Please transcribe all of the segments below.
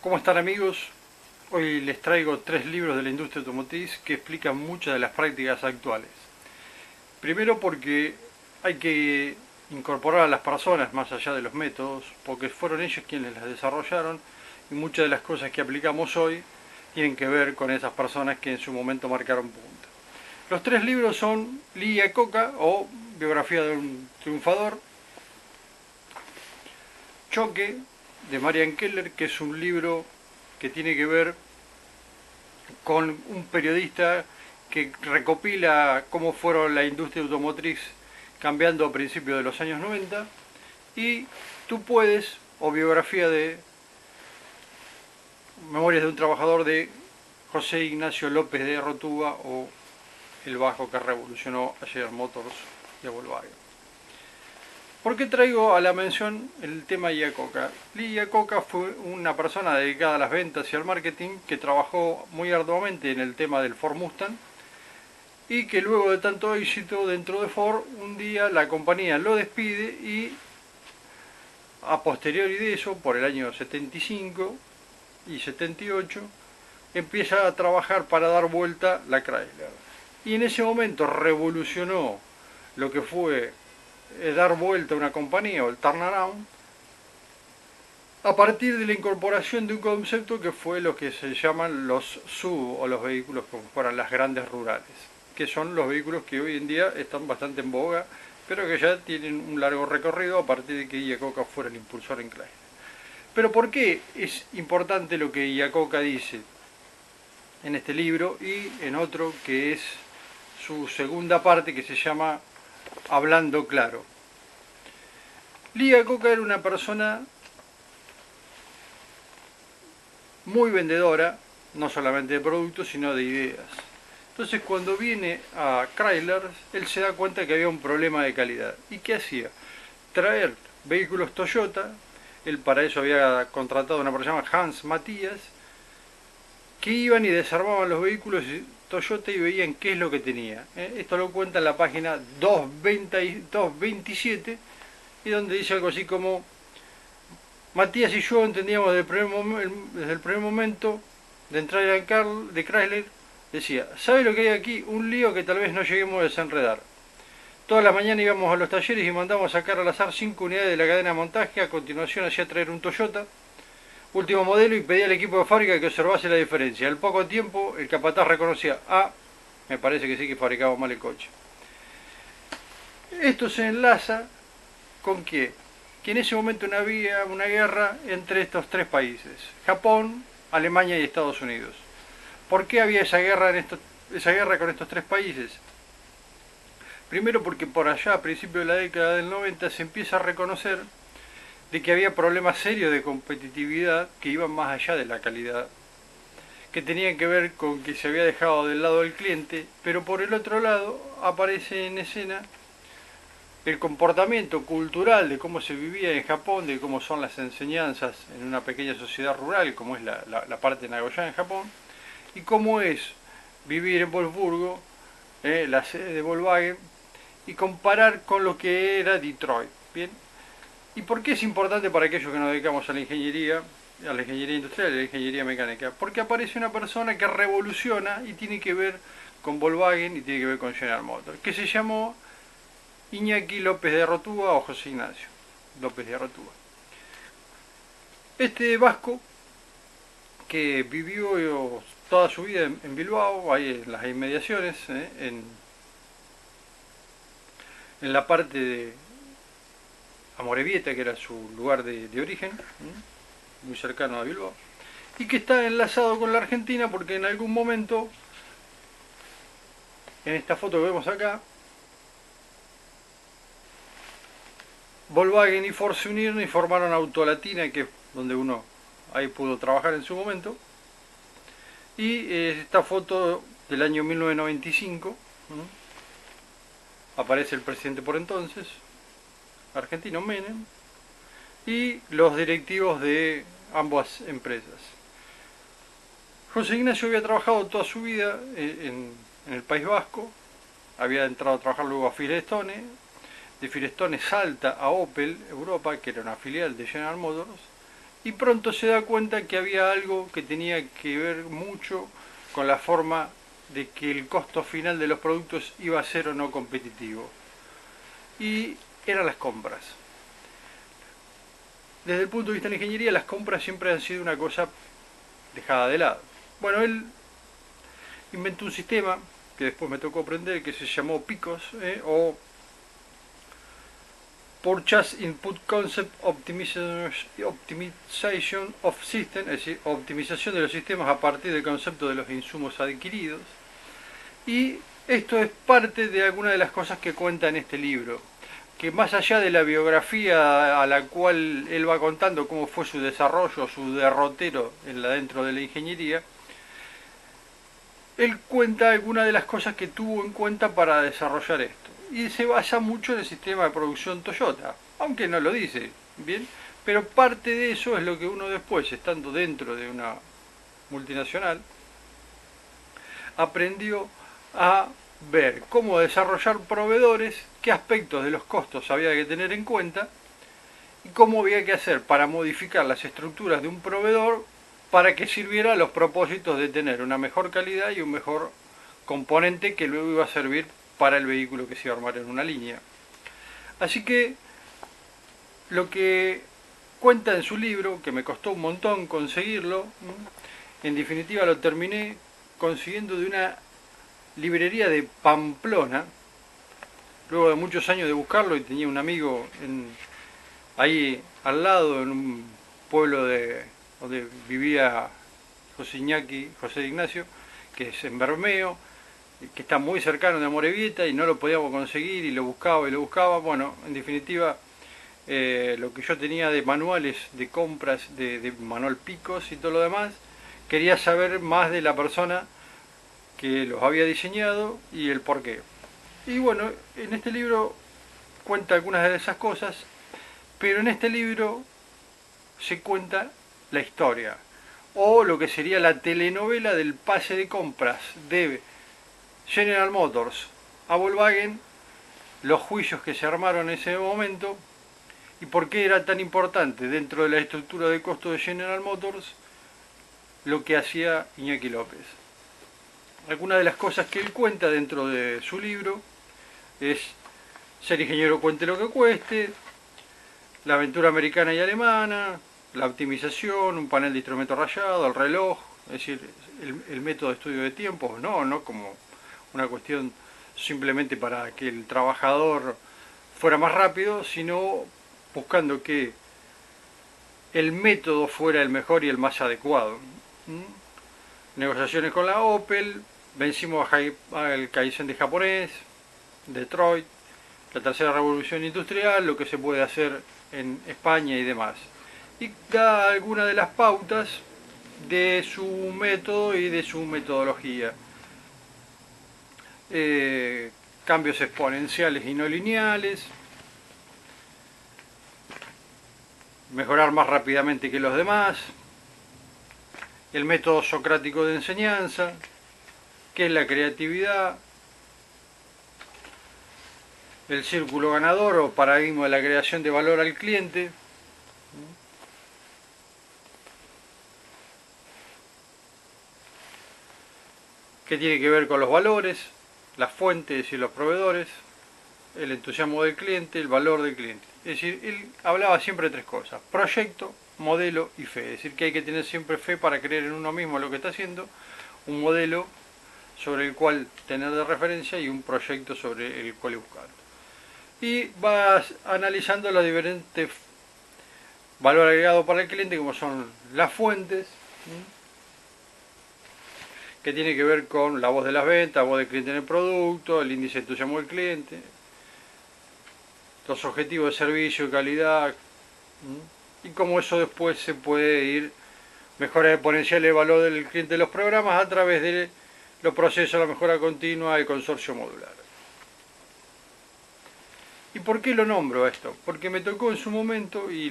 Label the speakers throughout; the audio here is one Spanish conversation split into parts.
Speaker 1: ¿Cómo están, amigos? Hoy les traigo 3 libros de la industria automotriz que explican muchas de las prácticas actuales. Primero porque hay que incorporar a las personas más allá de los métodos, porque fueron ellos quienes las desarrollaron y muchas de las cosas que aplicamos hoy tienen que ver con esas personas que en su momento marcaron punta. Los 3 libros son Lee Iacocca o Biografía de un Triunfador, Choque de Marian Keller, que es un libro que tiene que ver con un periodista que recopila cómo fueron la industria automotriz cambiando a principios de los años 90, y Tú puedes, o biografía de Memorias de un trabajador de José Ignacio López de Rotúa, o el vasco que revolucionó a General Motors y a Volkswagen. ¿Por qué traigo a la mención el tema Iacocca? Lee Iacocca fue una persona dedicada a las ventas y al marketing que trabajó muy arduamente en el tema del Ford Mustang, y que luego de tanto éxito dentro de Ford, un día la compañía lo despide y a posteriori de eso, por el año 75 y 78, empieza a trabajar para dar vuelta la Chrysler. Y en ese momento revolucionó lo que fue dar vuelta a una compañía, o el turnaround, a partir de la incorporación de un concepto que fue lo que se llaman los SUV, o los vehículos como fueran las grandes rurales, que son los vehículos que hoy en día están bastante en boga, pero que ya tienen un largo recorrido a partir de que Iacocca fuera el impulsor en Chrysler. Pero ¿por qué es importante lo que Iacocca dice en este libro y en otro que es su segunda parte, que se llama Hablando Claro? Lee Iacocca era una persona muy vendedora, no solamente de productos, sino de ideas. Entonces, cuando viene a Chrysler, él se da cuenta que había un problema de calidad. ¿Y qué hacía? Traer vehículos Toyota. Él para eso había contratado a una persona llamada Hans Matthias, que iban y desarmaban los vehículos Toyota y veían qué es lo que tenía. Esto lo cuenta en la página 227, y donde dice algo así como: Matías y yo entendíamos desde el primer momento de entrar de Chrysler, decía: ¿sabe lo que hay aquí? Un lío que tal vez no lleguemos a desenredar. Toda la mañana íbamos a los talleres y mandamos a sacar al azar 5 unidades de la cadena de montaje. A continuación hacía traer un Toyota último modelo y pedía al equipo de fábrica que observase la diferencia. Al poco tiempo el capataz reconocía: me parece que sí que fabricamos mal el coche. Esto se enlaza con que en ese momento no había una guerra entre estos 3 países: Japón, Alemania y Estados Unidos. ¿Por qué había esa guerra con estos 3 países? Primero porque por allá, a principios de la década del 90, se empieza a reconocer de que había problemas serios de competitividad que iban más allá de la calidad, que tenían que ver con que se había dejado del lado del cliente, pero por el otro lado aparece en escena el comportamiento cultural de cómo se vivía en Japón, de cómo son las enseñanzas en una pequeña sociedad rural, como es la parte de Nagoya en Japón, y cómo es vivir en Wolfsburgo, la sede de Volkswagen, y comparar con lo que era Detroit. Bien, ¿y por qué es importante para aquellos que nos dedicamos a la ingeniería industrial y a la ingeniería mecánica? Porque aparece una persona que revoluciona y tiene que ver con Volkswagen y tiene que ver con General Motors, que se llamó Iñaki López de Rotúa, o José Ignacio López de Rotúa. Este vasco, que vivió toda su vida en Bilbao, ahí en las inmediaciones, en la parte de Amorebieta, que era su lugar de origen, muy cercano a Bilbao, y que está enlazado con la Argentina porque en algún momento, en esta foto que vemos acá, Volkswagen y Ford se unieron y formaron Autolatina, que es donde uno ahí pudo trabajar en su momento. Y esta foto del año 1995, aparece el presidente por entonces, argentino, Menem, y los directivos de ambas empresas. José Ignacio había trabajado toda su vida en el País Vasco, había entrado a trabajar luego a Firestone, de Firestone salta a Opel Europa, que era una filial de General Motors, y pronto se da cuenta que había algo que tenía que ver mucho con la forma de que el costo final de los productos iba a ser o no competitivo. Y eran las compras. Desde el punto de vista de la ingeniería, las compras siempre han sido una cosa dejada de lado. Bueno, él inventó un sistema que después me tocó aprender que se llamó PICOS, o Purchase Input Concept Optimization of System, es decir, optimización de los sistemas a partir del concepto de los insumos adquiridos. Y esto es parte de algunas de las cosas que cuenta en este libro, que más allá de la biografía a la cual él va contando cómo fue su desarrollo, su derrotero dentro de la ingeniería, él cuenta algunas de las cosas que tuvo en cuenta para desarrollar esto. Y se basa mucho en el sistema de producción Toyota, aunque no lo dice, ¿bien? Pero parte de eso es lo que uno después, estando dentro de una multinacional, aprendió a ver cómo desarrollar proveedores, qué aspectos de los costos había que tener en cuenta y cómo había que hacer para modificar las estructuras de un proveedor para que sirviera a los propósitos de tener una mejor calidad y un mejor componente que luego iba a servir para el vehículo que se iba a armar en una línea. Así que lo que cuenta en su libro, que me costó un montón conseguirlo, en definitiva lo terminé consiguiendo de una librería de Pamplona, luego de muchos años de buscarlo, y tenía un amigo ahí al lado, en un pueblo donde vivía José Ignacio, que es en Bermeo, que está muy cercano de Amorebieta, y no lo podíamos conseguir, y lo buscaba. Bueno, en definitiva, lo que yo tenía de manuales de compras, de manual Picos y todo lo demás, quería saber más de la persona que los había diseñado y el porqué. Y bueno, en este libro cuenta algunas de esas cosas, pero en este libro se cuenta la historia, o lo que sería la telenovela del pase de compras de General Motors a Volkswagen, los juicios que se armaron en ese momento y por qué era tan importante dentro de la estructura de costo de General Motors lo que hacía Iñaki López. Algunas de las cosas que él cuenta dentro de su libro es ser ingeniero cueste lo que cueste, la aventura americana y alemana, la optimización, un panel de instrumento rayado, el reloj, es decir, el método de estudio de tiempos, no como una cuestión simplemente para que el trabajador fuera más rápido, sino buscando que el método fuera el mejor y el más adecuado. Negociaciones con la Opel, vencimos al Kaizen de japonés, Detroit, la tercera revolución industrial, lo que se puede hacer en España y demás. Y da algunas de las pautas de su método y de su metodología. Cambios exponenciales y no lineales, mejorar más rápidamente que los demás, el método socrático de enseñanza, qué es la creatividad, el círculo ganador o paradigma de la creación de valor al cliente, que tiene que ver con los valores, las fuentes y los proveedores, el entusiasmo del cliente, el valor del cliente. Es decir, él hablaba siempre de tres cosas: proyecto, modelo y fe. Es decir, que hay que tener siempre fe para creer en uno mismo lo que está haciendo, un modelo sobre el cual tener de referencia y un proyecto sobre el cual buscar. Y vas analizando los diferentes valores agregados para el cliente, como son las fuentes, que tiene que ver con la voz de las ventas, la voz del cliente en el producto, el índice de entusiasmo del cliente, los objetivos de servicio y calidad, y cómo eso después se puede ir mejorar exponencial el valor del cliente de los programas a través de los procesos, la mejora continua, el consorcio modular. ¿Y por qué lo nombro esto? Porque me tocó en su momento, y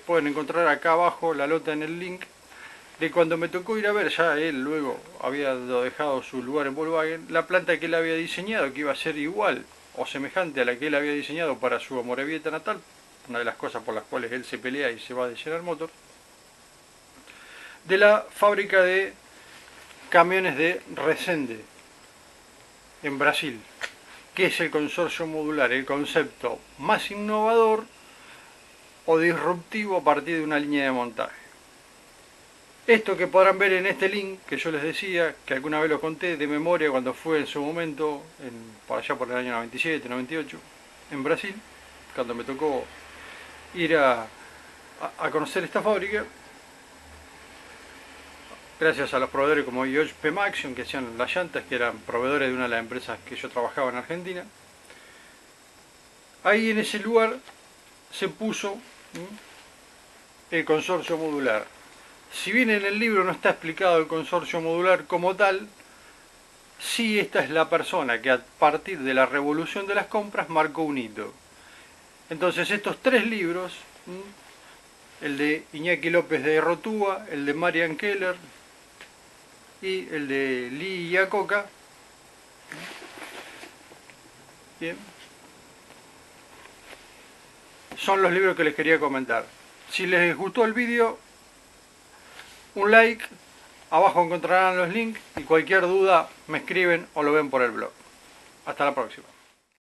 Speaker 1: pueden encontrar acá abajo la nota en el link, de cuando me tocó ir a ver, ya él luego había dejado su lugar en Volkswagen, la planta que él había diseñado, que iba a ser igual o semejante a la que él había diseñado para su Amorebieta natal, una de las cosas por las cuales él se pelea y se va de General Motors. de la fábrica de camiones de Resende, en Brasil, que es el consorcio modular, el concepto más innovador o disruptivo a partir de una línea de montaje. Esto que podrán ver en este link que yo les decía, que alguna vez lo conté de memoria cuando fue en su momento, por allá por el año 97, 98, en Brasil, cuando me tocó ir a conocer esta fábrica, gracias a los proveedores como P Maxion, que hacían las llantas, que eran proveedores de una de las empresas que yo trabajaba en Argentina. Ahí en ese lugar se puso el consorcio modular. Si bien en el libro no está explicado el consorcio modular como tal, sí esta es la persona que a partir de la revolución de las compras marcó un hito. Entonces estos tres libros, el de Iñaki López de Rotúa, el de Marian Keller y el de Lee Iacocca, bien, son los libros que les quería comentar. Si les gustó el vídeo, un like, abajo encontrarán los links y cualquier duda me escriben o lo ven por el blog. Hasta la próxima.